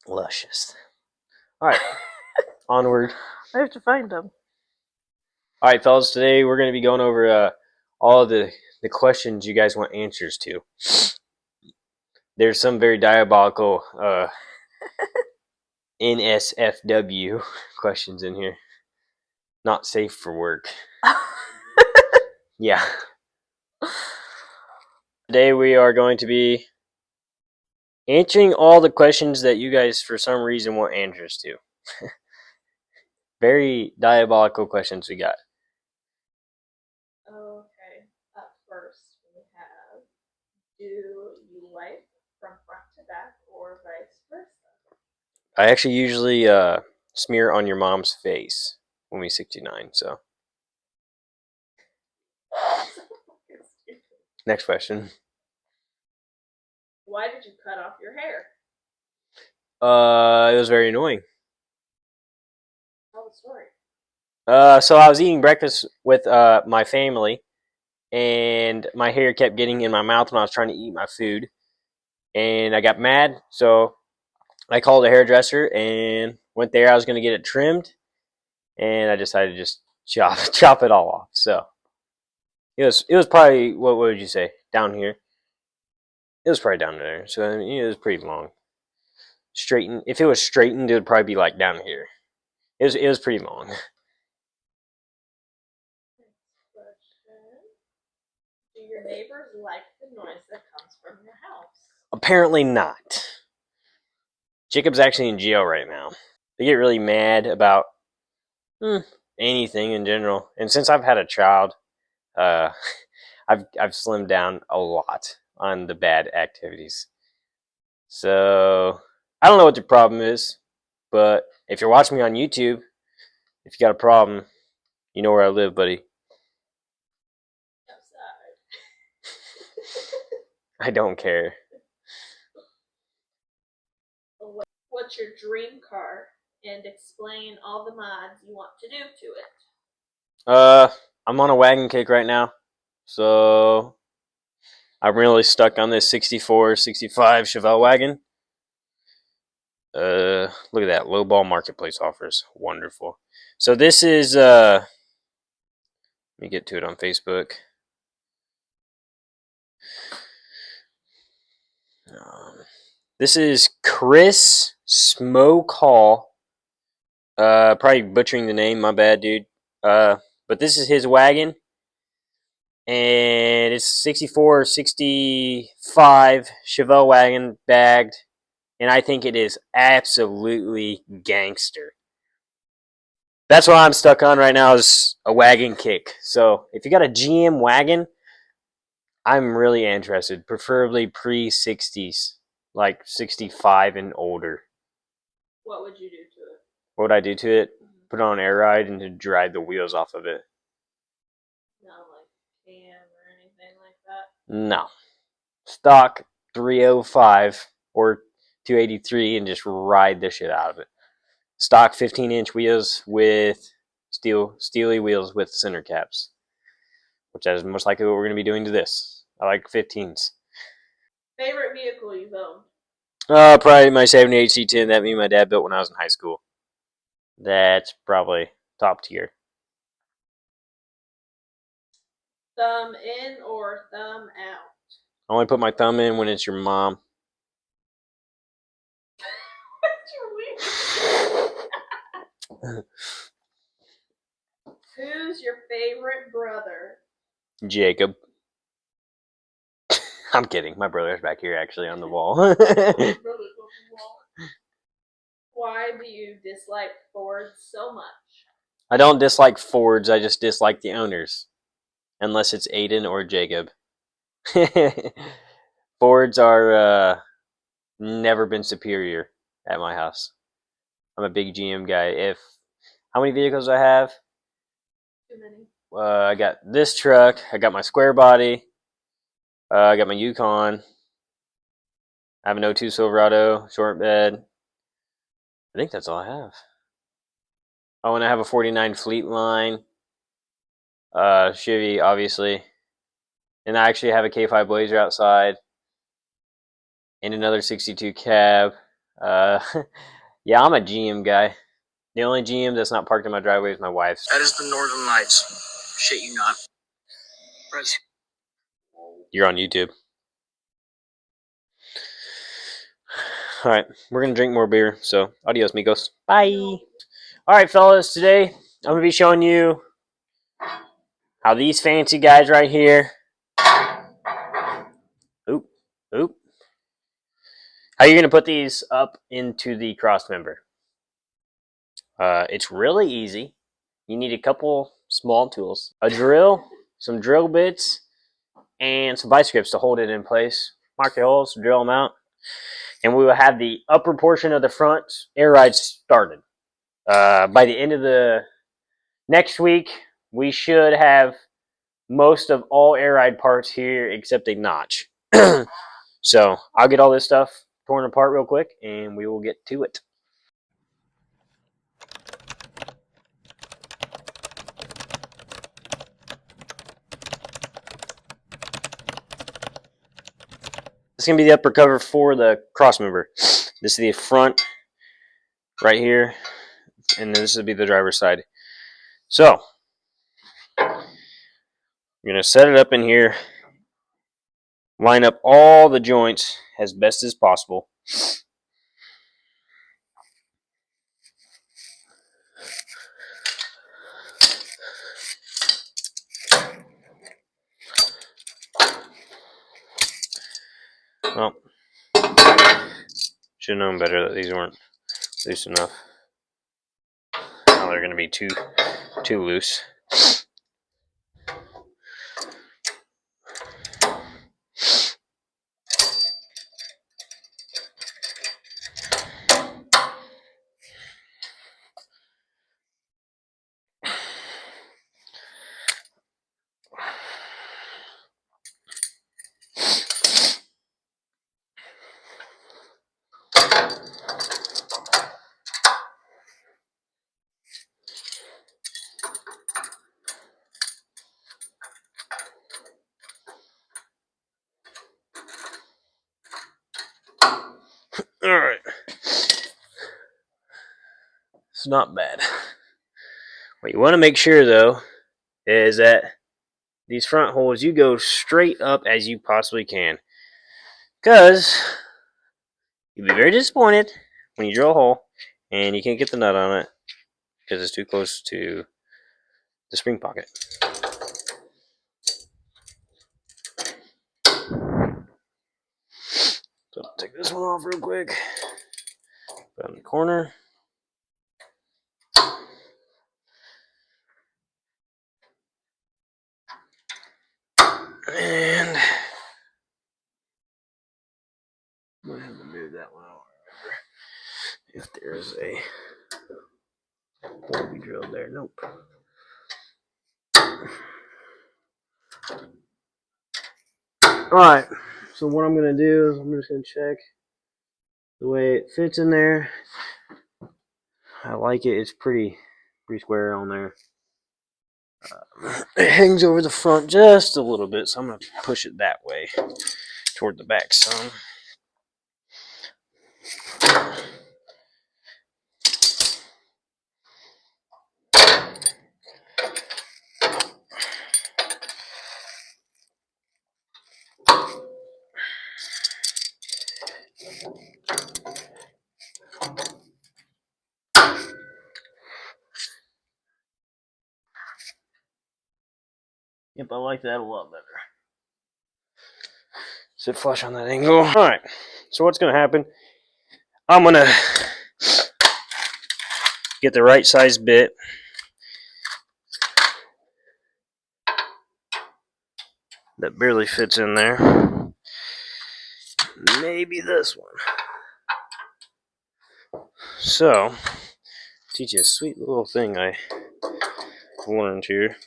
Luscious. All right, onward. I have to find them. All right, fellas. Today we're going to be going over all of the questions you guys want answers to. There's some very diabolical NSFW questions in here. Not safe for work. Yeah. Today we are going to be answering all the questions that you guys, for some reason, want answers to. Very diabolical questions we got. Okay. Up first, we have: do you wipe from front to back or vice versa? I actually usually smear on your mom's face when we 69. So next question. Why did you cut off your hair? It was very annoying. Tell the story. So I was eating breakfast with my family, and my hair kept getting in my mouth when I was trying to eat my food, and I got mad. So I called a hairdresser and went there. I was going to get it trimmed, and I decided to just chop it all off. So it was probably, what would you say, down here? It was probably down there. So I mean, it was pretty long. Straightened. If it was straightened, it would probably be like down here. It was pretty long. Next question. Do your neighbors like the noise that comes from your house? Apparently not. Jacob's actually in jail right now. They get really mad about anything in general. And since I've had a child, uh, I've slimmed down a lot on the bad activities. So I don't know what the problem is, but if you're watching me on YouTube, if you got a problem, you know where I live, buddy. Outside. I don't care. What's your dream car? And explain all the mods you want to do to it. I'm on a wagon kick right now, so I'm really stuck on this 64, 65 Chevelle wagon. Look at that, low ball marketplace offers, wonderful. So this is let me get to it on Facebook. This is Chris Smoke Hall. Probably butchering the name, my bad, dude. But this is his wagon, and it's 64 65 Chevelle wagon bagged, and I think it is absolutely gangster. That's what I'm stuck on right now, is a wagon kick. So if you got a GM wagon, I'm really interested, preferably pre-60s, like 65 and older. What would you do to it? What would I do to it? Put it on air ride and to drive the wheels off of it. Not like cam or anything like that? No. Stock 305 or 283 and just ride the shit out of it. Stock 15-inch wheels with steely wheels with center caps, which is most likely what we're going to be doing to this. I like 15s. Favorite vehicle you've owned? Probably my 78 C10 that me and my dad built when I was in high school. That's probably top tier. Thumb in or thumb out? I only put my thumb in when it's your mom. Who's your favorite brother? Jacob. I'm kidding. My brother's back here actually on the wall. Why do you dislike Ford so much? I don't dislike Fords, I just dislike the owners. Unless it's Aiden or Jacob. Fords are never been superior at my house. I'm a big GM guy. How many vehicles do I have? Too many. I got this truck. I got my square body. I got my Yukon. I have an 02 Silverado short bed. I think that's all I have. Oh, and I have a 49 Fleet Line. Chevy, obviously. And I actually have a K5 Blazer outside. and another 62 cab. Uh, yeah, I'm a GM guy. The only GM that's not parked in my driveway is my wife's. That is the Northern Lights. Shit you not. Press. You're on YouTube. All right, we're gonna drink more beer. So, adios, amigos. Bye. No. All right, fellas. Today I'm gonna be showing you how these fancy guys right here. Oop, oop. How you're gonna put these up into the cross member. It's really easy. You need a couple small tools, a drill, some drill bits, and some vice grips to hold it in place. Mark the holes, drill them out, and we will have the upper portion of the front air ride started. By the end of the next week, we should have most of all air ride parts here except a notch. So I'll get all this stuff torn apart real quick, and we will get to it. This is going to be the upper cover for the cross member. This is the front right here, and this will be the driver's side. So, I'm going to set it up in here, line up all the joints as best as possible. Well, should have known better that these weren't loose enough. Now they're going to be too loose. All right. It's not bad. What you want to make sure, though, is that these front holes, you go straight up as you possibly can. Because you'll be very disappointed when you drill a hole and you can't get the nut on it because it's too close to the spring pocket. So I'll take this one off real quick. Put it in the corner. And I'm going to have to move that one out. If there's a hole we drilled there. Nope. Alright, so what I'm going to do is I'm just going to check the way it fits in there. I like it. It's pretty square on there. It hangs over the front just a little bit, so I'm going to push it that way toward the back some. Yep, I like that a lot better. Sit flush on that angle. Alright, so what's going to happen, I'm going to get the right size bit. That barely fits in there. Maybe this one. So, teach you a sweet little thing I learned here.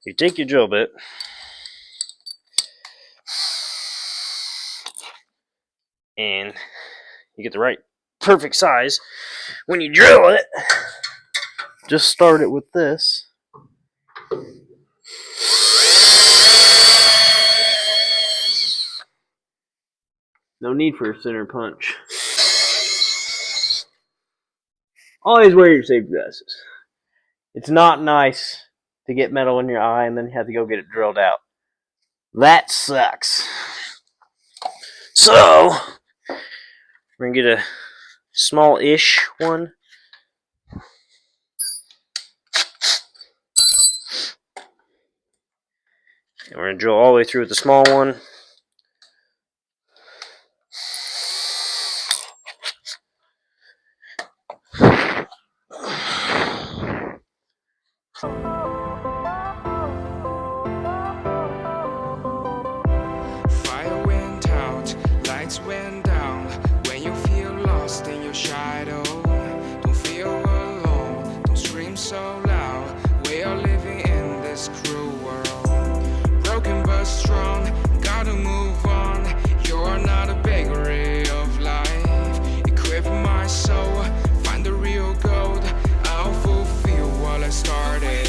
You take your drill bit, and you get the right perfect size. When you drill it, just start it with this. No need for a center punch. Always wear your safety glasses. It's not nice to get metal in your eye and then you have to go get it drilled out. That sucks. So, we're going to get a small-ish one. And we're going to drill all the way through with the small one. Fire went out, lights went down. When you feel lost in your shadow, don't feel alone, don't scream so loud. We are living in this cruel world, broken but strong, gotta move on. You're not a bakery of life. Equip my soul, find the real gold. I'll fulfill what I started.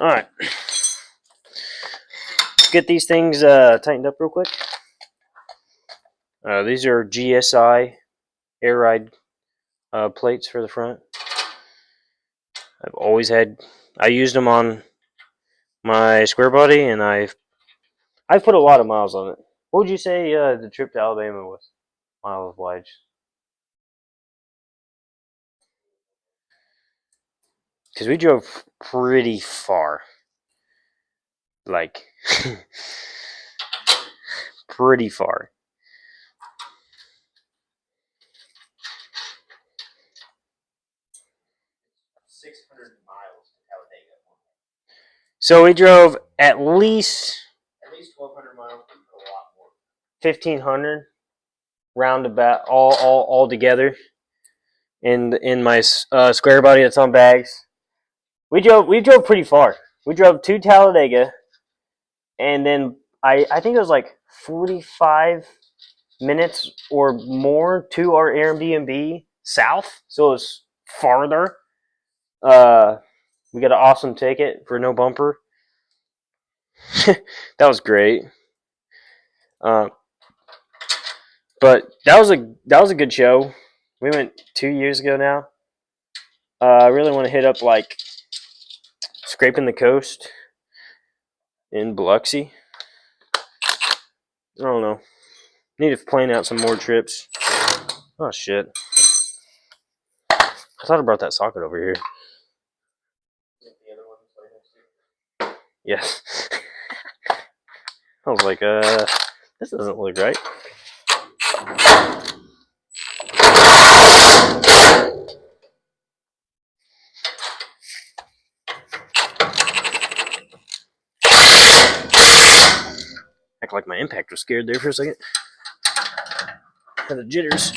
Alright. Let's get these things tightened up real quick. These are GSI air ride plates for the front. I used them on my square body, and I've put a lot of miles on it. What would you say the trip to Alabama was? Miles wide. Because we drove pretty far. Like, pretty far. So we drove at least 1,200 miles, a lot more. 1,500 roundabout, all together. In my square body that's on bags. We drove pretty far. We drove to Talladega, and then I think it was like 45 minutes or more to our Airbnb south, so it was farther. We got an awesome ticket for no bumper. That was great. But that was a good show. We went 2 years ago now. I really want to hit up like Scraping the Coast in Biloxi. I don't know. Need to plan out some more trips. Oh shit! I thought I brought that socket over here. Yes. I was like, this doesn't look right. Act like my impact was scared there for a second. Had the jitters.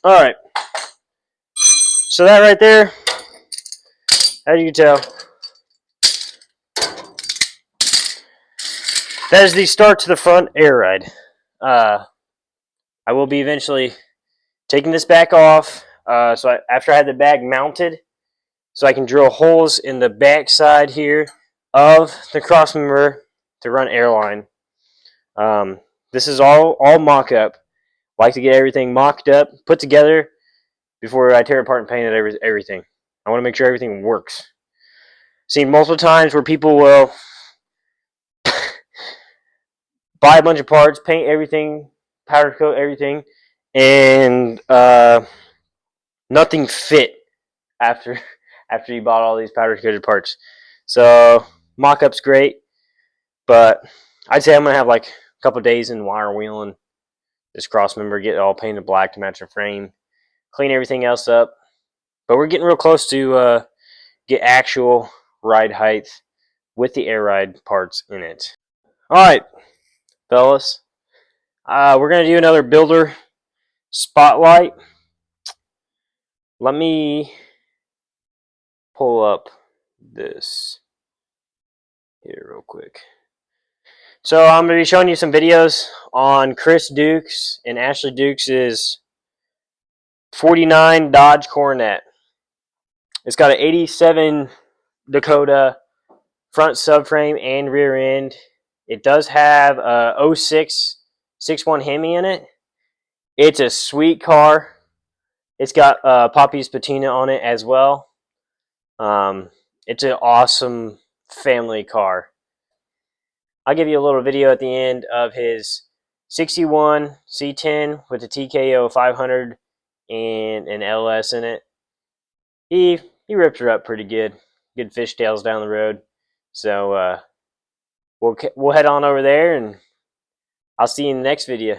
All right. So that right there, as you can tell, Says the start to the front air ride. I will be eventually taking this back off. After I had the bag mounted, so I can drill holes in the back side here of the crossmember to run airline. This is all mock-up. Like to get everything mocked up, put together before I tear apart and paint it everything. I want to make sure everything works. Seen multiple times where people will buy a bunch of parts, paint everything, powder coat everything, and nothing fit after you bought all these powder coated parts. So mock-up's great, but I'd say I'm gonna have like a couple days in wire wheeling this cross member, get it all painted black to match the frame, clean everything else up. But we're getting real close to get actual ride height with the air ride parts in it. All right, fellas, we're gonna do another builder spotlight. Let me pull up this here real quick. So I'm going to be showing you some videos on Chris Dukes and Ashley Dukes' 49 Dodge Coronet. It's got an 87 Dakota front subframe and rear end. It does have a 06 6.1 Hemi in it. It's a sweet car. It's got Poppy's patina on it as well. It's an awesome family car. I'll give you a little video at the end of his 61 C10 with a TKO 500 and an LS in it. He ripped her up pretty good. Good fishtails down the road. So we'll head on over there, and I'll see you in the next video.